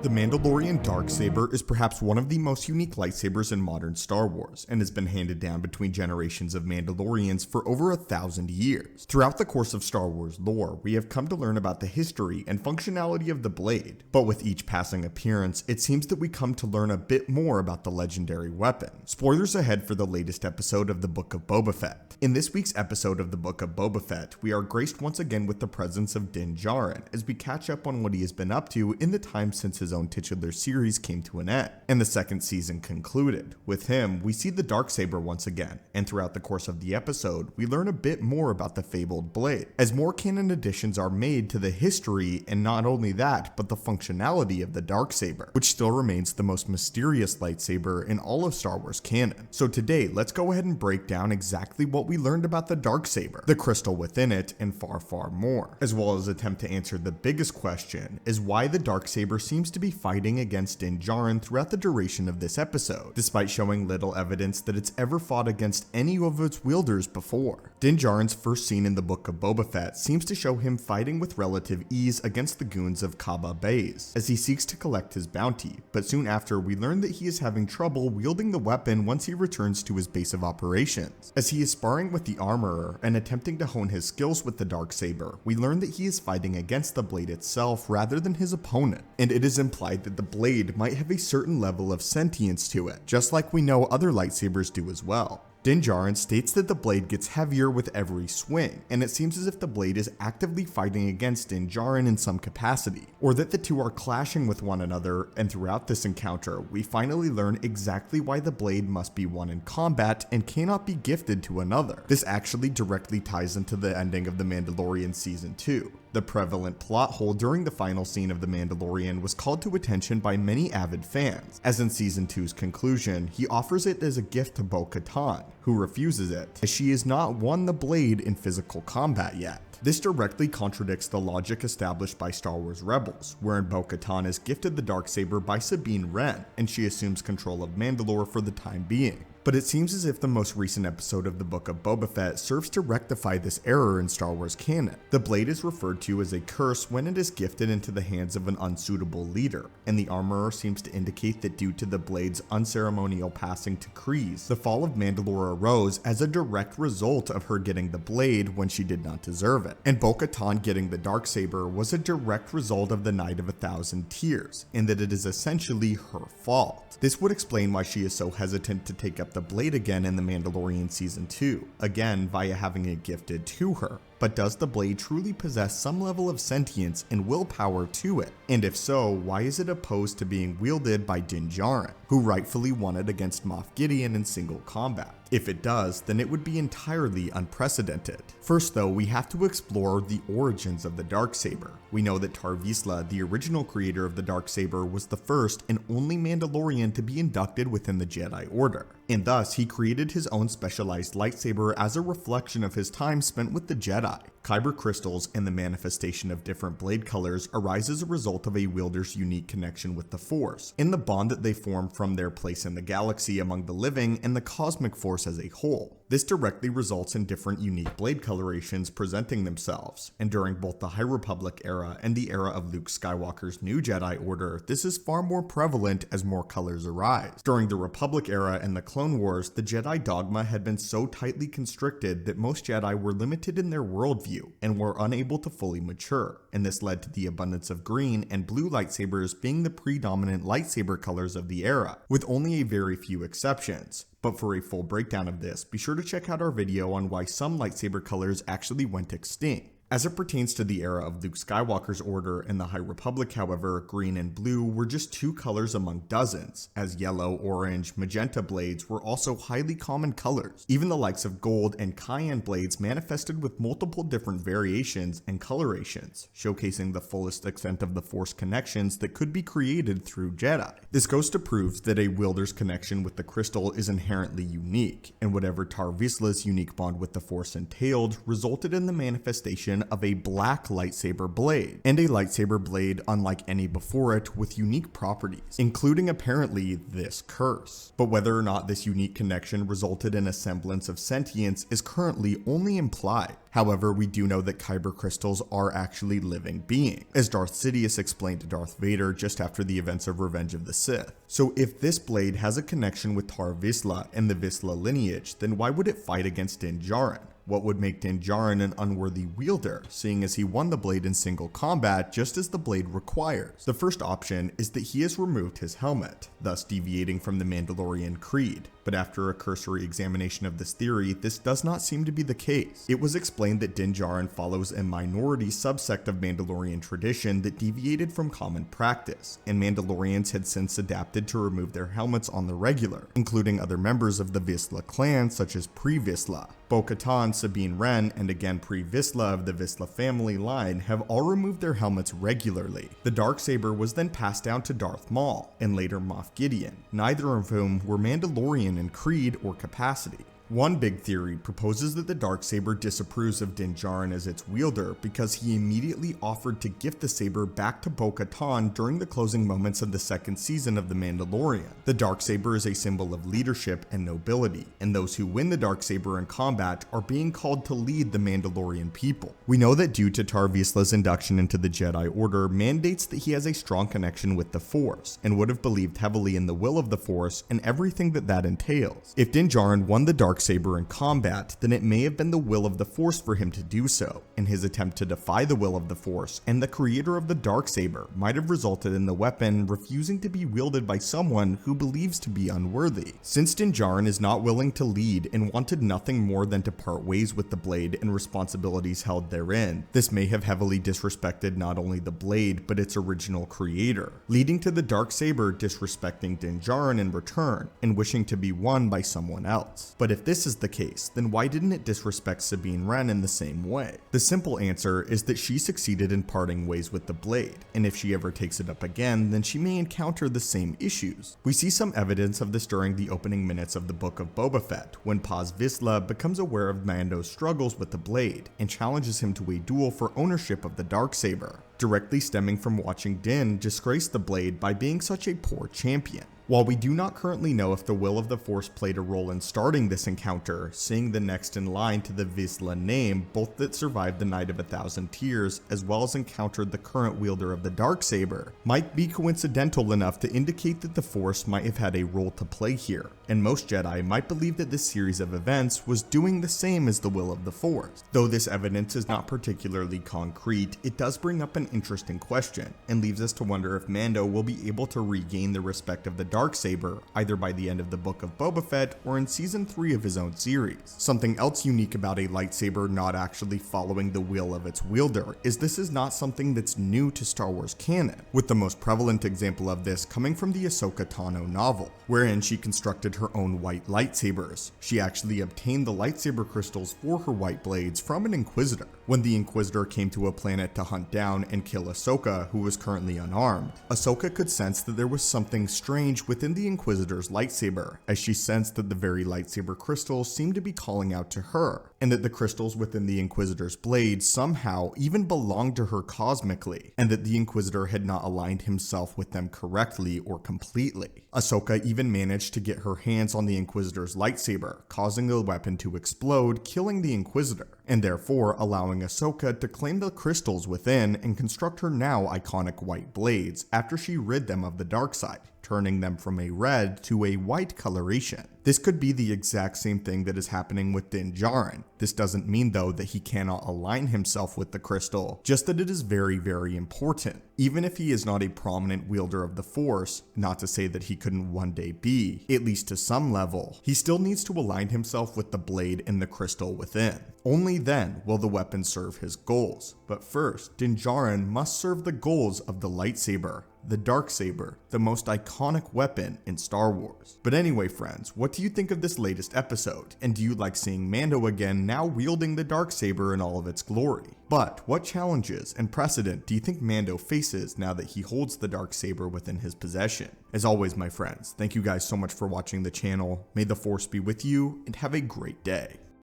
The Mandalorian Darksaber is perhaps one of the most unique lightsabers in modern Star Wars, and has been handed down between generations of Mandalorians for over 1,000 years. Throughout the course of Star Wars lore, we have come to learn about the history and functionality of the blade, but with each passing appearance, it seems that we come to learn a bit more about the legendary weapon. Spoilers ahead for the latest episode of the Book of Boba Fett. In this week's episode of the Book of Boba Fett, we are graced once again with the presence of Djarin as we catch up on what he has been up to in the time since his own titular series came to an end, and the second season concluded. With him, we see the Darksaber once again, and throughout the course of the episode, we learn a bit more about the fabled blade, as more canon additions are made to the history, and not only that, but the functionality of the Darksaber, which still remains the most mysterious lightsaber in all of Star Wars canon. So today, let's go ahead and break down exactly what we learned about the Darksaber, the crystal within it, and far, far more, as well as attempt to answer the biggest question, is why the Darksaber seems to be fighting against Djarin throughout the duration of this episode, despite showing little evidence that it's ever fought against any of its wielders before. Djarin's first scene in the Book of Boba Fett seems to show him fighting with relative ease against the goons of Kaba Baze, as he seeks to collect his bounty, but soon after we learn that he is having trouble wielding the weapon once he returns to his base of operations. As he is sparring with the armorer and attempting to hone his skills with the Darksaber, we learn that he is fighting against the blade itself rather than his opponent, and it is implied that the blade might have a certain level of sentience to it, just like we know other lightsabers do as well. Djarin states that the blade gets heavier with every swing, and it seems as if the blade is actively fighting against Djarin in some capacity, or that the two are clashing with one another, and throughout this encounter, we finally learn exactly why the blade must be won in combat and cannot be gifted to another. This actually directly ties into the ending of The Mandalorian Season 2. The prevalent plot hole during the final scene of The Mandalorian was called to attention by many avid fans, as in Season 2's conclusion, he offers it as a gift to Bo-Katan, who refuses it, as she has not won the blade in physical combat yet. This directly contradicts the logic established by Star Wars Rebels, wherein Bo-Katan is gifted the Darksaber by Sabine Wren, and she assumes control of Mandalore for the time being. But it seems as if the most recent episode of the Book of Boba Fett serves to rectify this error in Star Wars canon. The blade is referred to as a curse when it is gifted into the hands of an unsuitable leader, and the armorer seems to indicate that due to the blade's unceremonial passing to Kryze, the fall of Mandalore arose as a direct result of her getting the blade when she did not deserve it. And Bo-Katan getting the Darksaber was a direct result of the Night of 1,000 Tears, in that it is essentially her fault. This would explain why she is so hesitant to take up the blade again in The Mandalorian Season 2, again via having it gifted to her. But does the blade truly possess some level of sentience and willpower to it? And if so, why is it opposed to being wielded by Djarin, who rightfully won it against Moff Gideon in single combat? If it does, then it would be entirely unprecedented. First though, we have to explore the origins of the Darksaber. We know that Tar Vizsla, the original creator of the Darksaber, was the first and only Mandalorian to be inducted within the Jedi Order, and thus he created his own specialized lightsaber as a reflection of his time spent with the Jedi. Kyber crystals and the manifestation of different blade colors arise as a result of a wielder's unique connection with the Force, and the bond that they form from their place in the galaxy among the living and the cosmic force as a whole. This directly results in different unique blade colorations presenting themselves, and during both the High Republic era and the era of Luke Skywalker's new Jedi Order, this is far more prevalent as more colors arise. During the Republic era and the Clone Wars, the Jedi dogma had been so tightly constricted that most Jedi were limited in their worldview and were unable to fully mature, and this led to the abundance of green and blue lightsabers being the predominant lightsaber colors of the era, with only a very few exceptions. But for a full breakdown of this, be sure to check out our video on why some lightsaber colors actually went extinct. As it pertains to the era of Luke Skywalker's Order and the High Republic, however, green and blue were just two colors among dozens, as yellow, orange, magenta blades were also highly common colors. Even the likes of gold and cayenne blades manifested with multiple different variations and colorations, showcasing the fullest extent of the Force connections that could be created through Jedi. This goes to prove that a wielder's connection with the crystal is inherently unique, and whatever Tar Vizsla's unique bond with the Force entailed resulted in the manifestation version of a black lightsaber blade, and a lightsaber blade unlike any before it with unique properties, including apparently this curse. But whether or not this unique connection resulted in a semblance of sentience is currently only implied. However, we do know that kyber crystals are actually living beings, as Darth Sidious explained to Darth Vader just after the events of Revenge of the Sith. So if this blade has a connection with Tar Vizsla and the Vizsla lineage, then why would it fight against Din Djarin? What would make Din Djarin an unworthy wielder, seeing as he won the blade in single combat just as the blade requires? The first option is that he has removed his helmet, thus deviating from the Mandalorian creed. But after a cursory examination of this theory, this does not seem to be the case. It was explained that Din Djarin follows a minority subsect of Mandalorian tradition that deviated from common practice, and Mandalorians had since adapted to remove their helmets on the regular, including other members of the Vizsla clan such as Pre-Vizsla. Bo-Katan, Sabine Wren, and again Pre-Vizsla of the Vizsla family line have all removed their helmets regularly. The Darksaber was then passed down to Darth Maul, and later Moff Gideon, neither of whom were Mandalorian in creed or capacity. One big theory proposes that the Darksaber disapproves of Din Djarin as its wielder because he immediately offered to gift the saber back to Bo-Katan during the closing moments of the second season of The Mandalorian. The Darksaber is a symbol of leadership and nobility, and those who win the Darksaber in combat are being called to lead the Mandalorian people. We know that due to Tar Vizsla's induction into the Jedi Order mandates that he has a strong connection with the Force, and would have believed heavily in the will of the Force and everything that entails. If Din Djarin won the Darksaber in combat, then it may have been the will of the Force for him to do so, and his attempt to defy the will of the Force and the creator of the Darksaber might have resulted in the weapon refusing to be wielded by someone who believes to be unworthy. Since Din Djarin is not willing to lead and wanted nothing more than to part ways with the blade and responsibilities held therein, this may have heavily disrespected not only the blade but its original creator, leading to the Darksaber disrespecting Din Djarin in return and wishing to be won by someone else. But if this is the case, then why didn't it disrespect Sabine Wren in the same way? The simple answer is that she succeeded in parting ways with the blade, and if she ever takes it up again, then she may encounter the same issues. We see some evidence of this during the opening minutes of the Book of Boba Fett, when Paz Vizsla becomes aware of Mando's struggles with the blade and challenges him to a duel for ownership of the Darksaber, directly stemming from watching Din disgrace the blade by being such a poor champion. While we do not currently know if the will of the Force played a role in starting this encounter, seeing the next in line to the Vizsla name, both that survived the Night of 1,000 Tears as well as encountered the current wielder of the Darksaber, might be coincidental enough to indicate that the Force might have had a role to play here, and most Jedi might believe that this series of events was doing the same as the will of the Force. Though this evidence is not particularly concrete, it does bring up an interesting question, and leaves us to wonder if Mando will be able to regain the respect of the Darksaber either by the end of the Book of Boba Fett or in season 3 of his own series. Something else unique about a lightsaber not actually following the will of its wielder is this is not something that's new to Star Wars canon, with the most prevalent example of this coming from the Ahsoka Tano novel, wherein she constructed her own white lightsabers. She actually obtained the lightsaber crystals for her white blades from an Inquisitor. When the Inquisitor came to a planet to hunt down and kill Ahsoka, who was currently unarmed, Ahsoka could sense that there was something strange within the Inquisitor's lightsaber, as she sensed that the very lightsaber crystals seemed to be calling out to her, and that the crystals within the Inquisitor's blade somehow even belonged to her cosmically, and that the Inquisitor had not aligned himself with them correctly or completely. Ahsoka even managed to get her hands on the Inquisitor's lightsaber, causing the weapon to explode, killing the Inquisitor, and therefore allowing Ahsoka to claim the crystals within and construct her now iconic white blades after she rid them of the dark side, turning them from a red to a white coloration. This could be the exact same thing that is happening with Din Djarin. This doesn't mean though that he cannot align himself with the crystal, just that it is very, very important. Even if he is not a prominent wielder of the Force, not to say that he couldn't one day be, at least to some level, he still needs to align himself with the blade and the crystal within. Only then will the weapon serve his goals. But first, Din Djarin must serve the goals of the lightsaber, the Darksaber, the most iconic weapon in Star Wars. But anyway friends, what do you think of this latest episode? And do you like seeing Mando again now wielding the Darksaber in all of its glory? But what challenges and precedent do you think Mando faces now that he holds the Darksaber within his possession? As always my friends, thank you guys so much for watching the channel. May the Force be with you and have a great day.